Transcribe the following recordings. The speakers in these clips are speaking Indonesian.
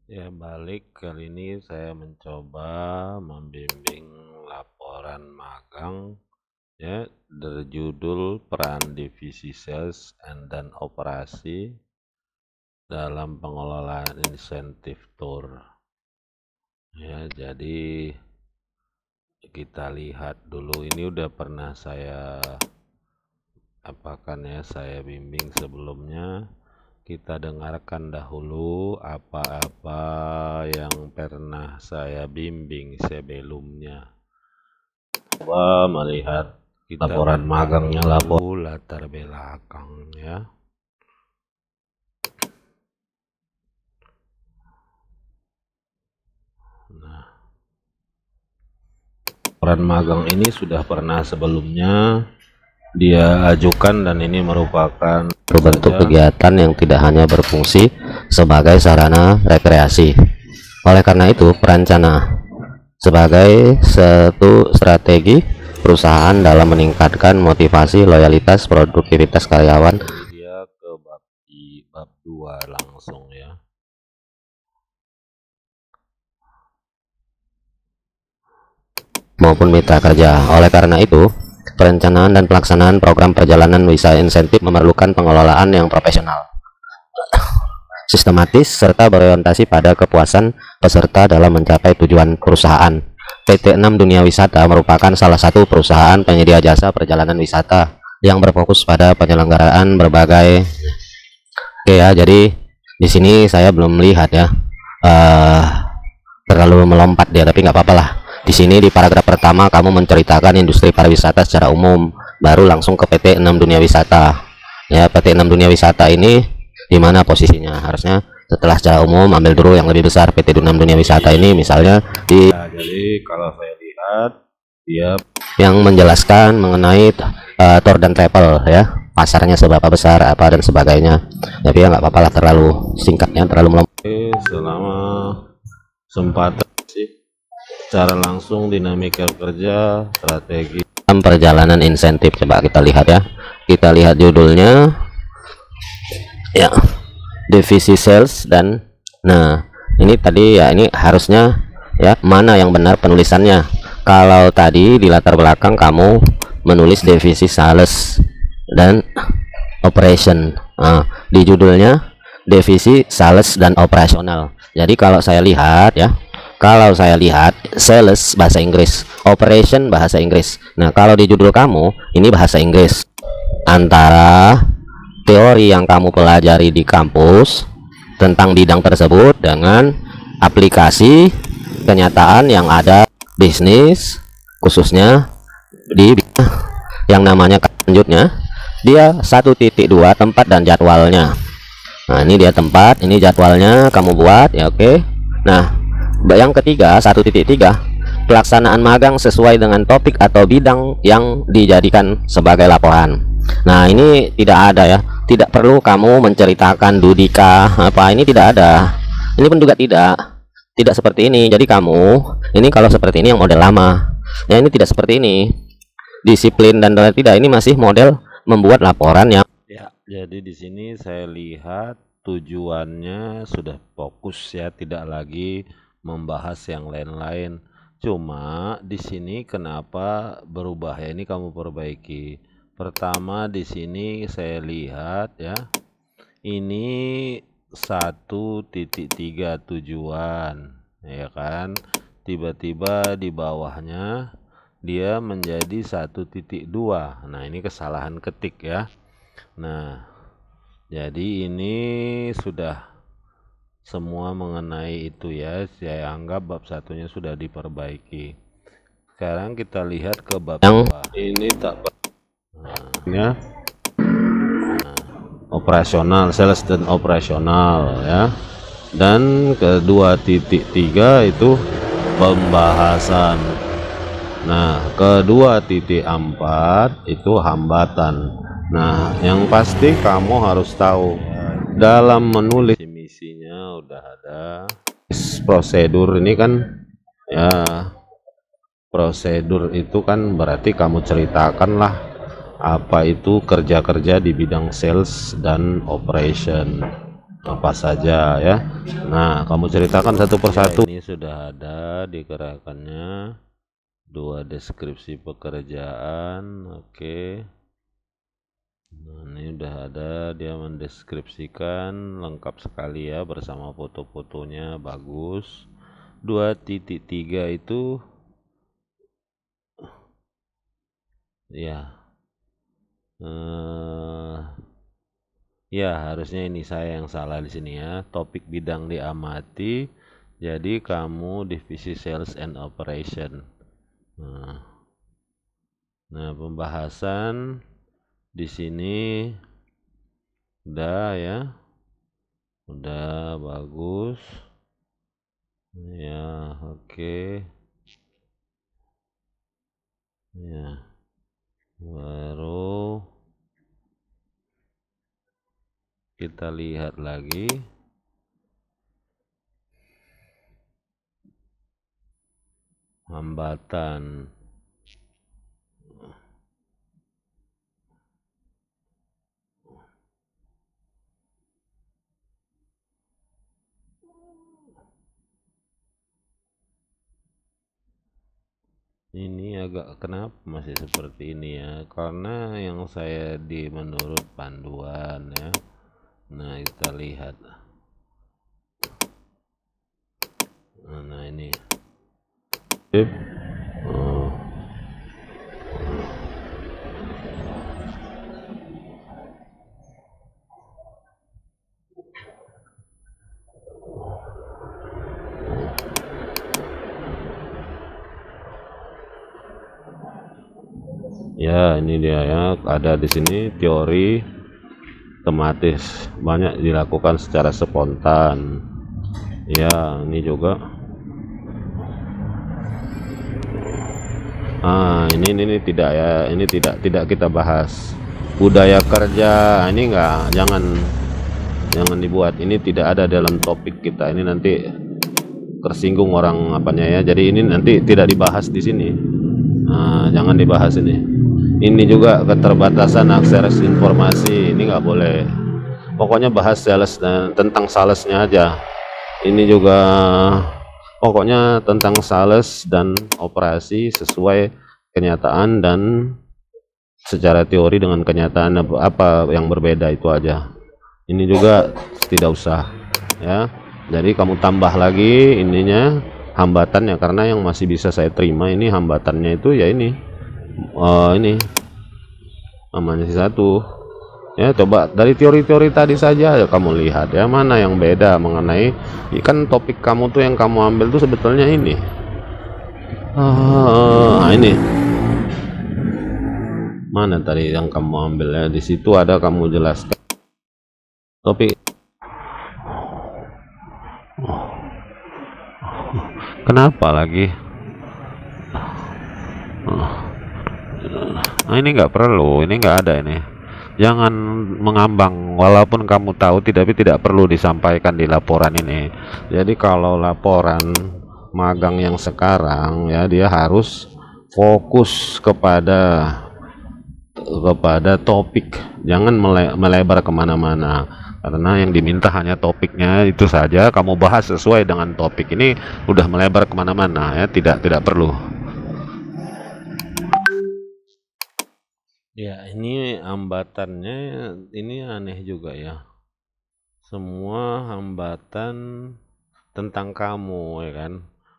Ya, balik kali ini saya mencoba membimbing laporan magang ya, berjudul peran divisi sales dan operasi dalam pengelolaan insentif tour. Ya, jadi kita lihat dulu, ini udah pernah saya apakan ya, saya bimbing sebelumnya. Kita dengarkan dahulu apa-apa yang pernah saya bimbing sebelumnya. Coba melihat laporan magangnya, latar belakangnya. Nah, laporan magang ini sudah pernah sebelumnya dia ajukan, dan ini merupakan bentuk kegiatan yang tidak hanya berfungsi sebagai sarana rekreasi. Oleh karena itu, perencana sebagai satu strategi perusahaan dalam meningkatkan motivasi, loyalitas, produktivitas karyawan. Dia ke bab 2 langsung ya. Maupun mitra kerja. Oleh karena itu, perencanaan dan pelaksanaan program perjalanan wisata insentif memerlukan pengelolaan yang profesional, sistematis, serta berorientasi pada kepuasan peserta dalam mencapai tujuan perusahaan. PT 6 Dunia Wisata merupakan salah satu perusahaan penyedia jasa perjalanan wisata yang berfokus pada penyelenggaraan berbagai. Oke ya, jadi di sini saya belum melihat ya, terlalu melompat dia, tapi nggak apa-apa lah. Di sini di paragraf pertama kamu menceritakan industri pariwisata secara umum, baru langsung ke PT 6 Dunia Wisata. Ya, PT 6 Dunia Wisata ini di mana posisinya? Harusnya setelah secara umum ambil dulu yang lebih besar. PT 6 Dunia Wisata ini misalnya di Ya, jadi kalau saya lihat dia yang menjelaskan mengenai tour dan travel ya, pasarnya seberapa besar apa dan sebagainya. Tapi ya nggak apa-apa lah, terlalu singkatnya, terlalu melompat. selama kesempatan sih secara langsung dinamika kerja, strategi Perjalanan insentif, coba kita lihat ya, kita lihat judulnya ya, divisi sales. Dan nah ini tadi ya, ini harusnya ya, mana yang benar penulisannya. Kalau tadi di latar belakang kamu menulis divisi sales dan operation, di judulnya divisi sales dan operasional. Jadi kalau saya lihat ya, kalau saya lihat sales bahasa Inggris, operation bahasa Inggris. Nah, kalau di judul kamu ini bahasa Inggris. Antara teori yang kamu pelajari di kampus tentang bidang tersebut dengan aplikasi kenyataan yang ada bisnis, khususnya di yang namanya selanjutnya, dia 1.2 tempat dan jadwalnya. Nah, ini dia tempat, ini jadwalnya kamu buat ya, oke. Nah, yang ketiga 1.3, pelaksanaan magang sesuai dengan topik atau bidang yang dijadikan sebagai laporan. Nah, ini tidak ada ya, tidak perlu kamu menceritakan Dudika apa, ini tidak ada. Ini pun juga tidak seperti ini. Jadi kamu ini kalau seperti ini yang model lama ya, ini tidak seperti ini, disiplin dan tidak, ini masih model membuat laporan yang ya. Jadi di sini saya lihat tujuannya sudah fokus ya, tidak lagi membahas yang lain-lain. Cuma di sini kenapa berubah ya, ini kamu perbaiki. Pertama di sini saya lihat ya, ini 1.3 tujuan ya kan, tiba-tiba di bawahnya dia menjadi 1.2. Nah, ini kesalahan ketik ya. Nah, jadi ini sudah semua mengenai itu ya, saya anggap bab satunya sudah diperbaiki. Sekarang kita lihat ke bab yang 2. Ini tak ya, operasional, sales dan operasional ya. Dan kedua titik 3 itu pembahasan. Nah, kedua titik 4 itu hambatan. Nah, yang pasti kamu harus tahu dalam menulis misinya udah ada. Prosedur ini kan ya, prosedur itu kan berarti kamu ceritakanlah apa itu kerja-kerja di bidang sales dan operation. apa saja ya. Nah, kamu ceritakan satu persatu. Ini sudah ada di gerakannya, 2 deskripsi pekerjaan. Oke. Nah, ini udah ada, dia mendeskripsikan lengkap sekali ya bersama foto-fotonya, bagus. 2.3 itu ya ya harusnya ini saya yang salah di sini ya. Topik bidang diamati, jadi kamu divisi sales and operation. Nah, pembahasan di sini udah ya, udah bagus ya. Oke ya, baru kita lihat lagi. Hambatan. Ini agak kenapa masih seperti ini ya, karena yang saya menurut panduan ya. Nah, kita lihat. Nah, ini ya, ini dia ya, ada di sini teori tematis, banyak dilakukan secara spontan ya. Ini juga ini tidak ya, ini tidak kita bahas. Budaya kerja ini enggak, jangan dibuat, ini tidak ada dalam topik kita ini, nanti tersinggung orang apanya ya. Jadi ini nanti tidak dibahas di sini. Jangan dibahas ini. Ini juga keterbatasan akses informasi, ini nggak boleh. Pokoknya bahas sales dan tentang salesnya aja. Ini juga pokoknya tentang sales dan operasi sesuai kenyataan dan secara teori dengan kenyataan, apa yang berbeda itu aja. Ini juga tidak usah ya. Jadi kamu tambah lagi ininya, hambatannya, karena yang masih bisa saya terima ini hambatannya itu ya ini ini namanya satu ya. Coba dari teori-teori tadi saja ya, kamu lihat ya mana yang beda mengenai, kan topik kamu tuh yang kamu ambil tuh sebetulnya ini ini mana tadi yang kamu ambil ya, di situ ada kamu jelaskan topik. Kenapa lagi? Ini nggak perlu, ini nggak ada ini. Jangan mengambang, walaupun kamu tahu tapi tidak perlu disampaikan di laporan ini. Jadi kalau laporan magang yang sekarang ya, dia harus fokus kepada topik, jangan melebar kemana-mana, karena yang diminta hanya topiknya itu saja, kamu bahas sesuai dengan topik. Ini udah melebar kemana-mana ya, tidak perlu ya. Ini hambatannya ini aneh juga ya, semua hambatan tentang kamu ya kan,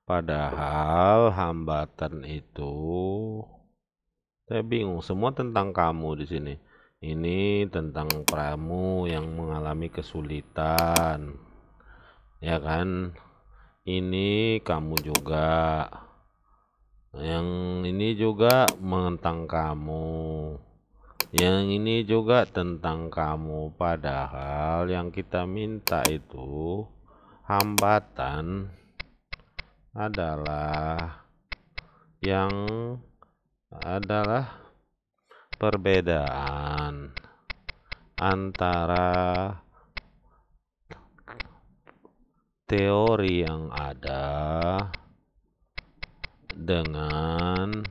padahal hambatan itu saya bingung, semua tentang kamu di sini. Ini tentang kamu yang mengalami kesulitan ya kan. Ini kamu juga, yang ini juga tentang kamu, yang ini juga tentang kamu, padahal yang kita minta itu hambatan adalah perbedaan antara teori yang ada dengan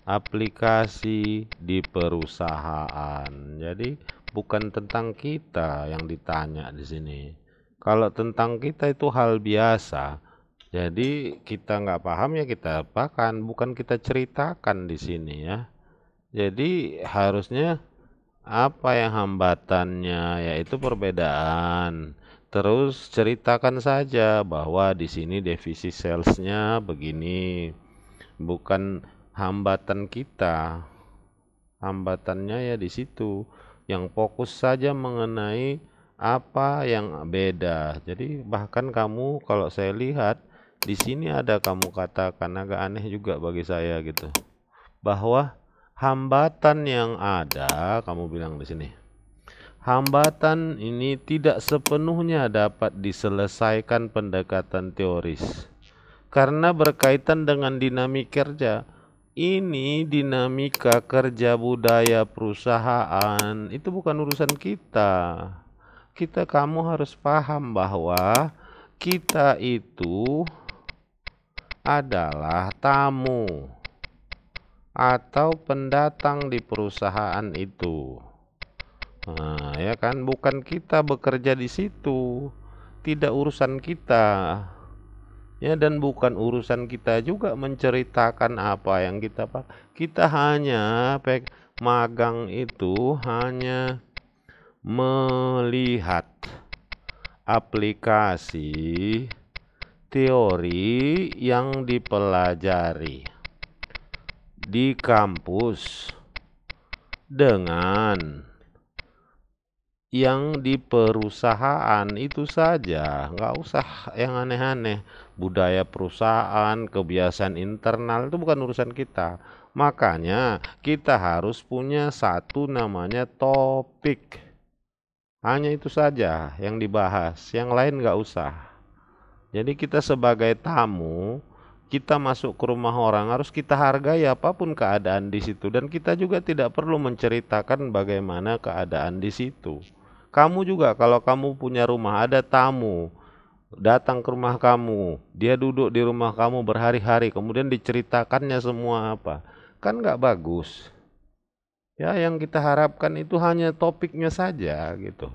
aplikasi di perusahaan. Jadi bukan tentang kita yang ditanya di sini. Kalau tentang kita itu hal biasa, jadi kita nggak paham ya kita apakan, bukan kita ceritakan di sini ya. Jadi harusnya apa yang hambatannya, yaitu perbedaan. Terus ceritakan saja bahwa di sini defisit salesnya begini, bukan hambatan kita. Hambatannya ya di situ. Yang fokus saja mengenai apa yang beda. Jadi bahkan kamu kalau saya lihat di sini ada kamu katakan agak aneh juga bagi saya gitu. Bahwa hambatan yang ada, kamu bilang di sini. Hambatan ini tidak sepenuhnya dapat diselesaikan pendekatan teoris karena berkaitan dengan dinamika kerja. Ini dinamika kerja budaya perusahaan, itu bukan urusan kita. Kamu harus paham bahwa kita itu adalah tamu atau pendatang di perusahaan itu. Nah, ya kan, bukan kita bekerja di situ, tidak urusan kita. Ya, dan bukan urusan kita juga menceritakan apa yang kita hanya magang itu hanya melihat aplikasi teori yang dipelajari di kampus dengan yang di perusahaan itu saja, nggak usah yang aneh-aneh. Budaya perusahaan, kebiasaan internal itu bukan urusan kita. Makanya kita harus punya satu namanya topik. Hanya itu saja yang dibahas, yang lain nggak usah. Jadi kita sebagai tamu, kita masuk ke rumah orang harus kita hargai apapun keadaan di situ, dan kita juga tidak perlu menceritakan bagaimana keadaan di situ. Kamu juga kalau kamu punya rumah, ada tamu datang ke rumah kamu, dia duduk di rumah kamu berhari-hari, kemudian diceritakannya semua apa, kan nggak bagus. Ya, yang kita harapkan itu hanya topiknya saja gitu,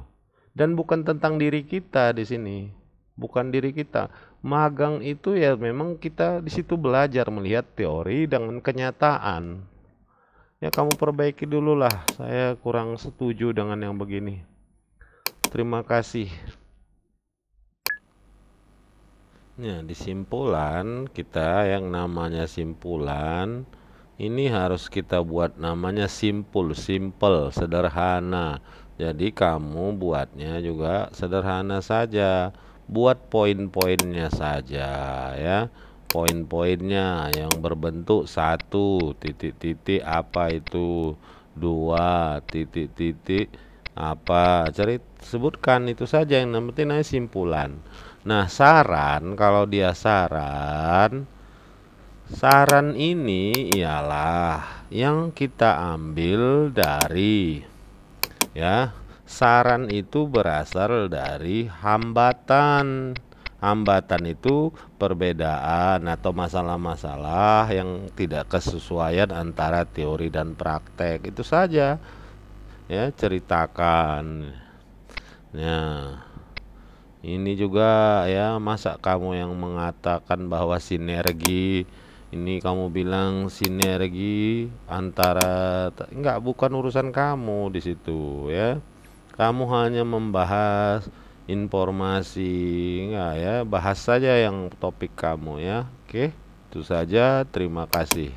dan bukan tentang diri kita di sini, bukan diri kita. Magang itu ya memang kita di situ belajar melihat teori dengan kenyataan. Ya kamu perbaiki dulu lah, saya kurang setuju dengan yang begini. Terima kasih. Ya, di simpulan kita yang namanya simpulan ini harus kita buat namanya simple, sederhana. Jadi kamu buatnya juga sederhana saja. Buat poin-poinnya saja ya. Poin-poinnya yang berbentuk 1 titik-titik apa itu, 2 titik-titik apa, sebutkan itu saja yang penting namanya simpulan. Nah, saran, kalau dia saran ini ialah yang kita ambil dari ya, saran itu berasal dari hambatan. Hambatan itu perbedaan atau masalah-masalah yang tidak kesesuaian antara teori dan praktek. Itu saja. Ya, ceritakan. Ya, ini juga ya, masa kamu yang mengatakan bahwa sinergi, ini kamu bilang sinergi antara, enggak, bukan urusan kamu di situ ya. Kamu hanya membahas informasi, enggak ya, bahas saja yang topik kamu ya. Oke, itu saja, terima kasih.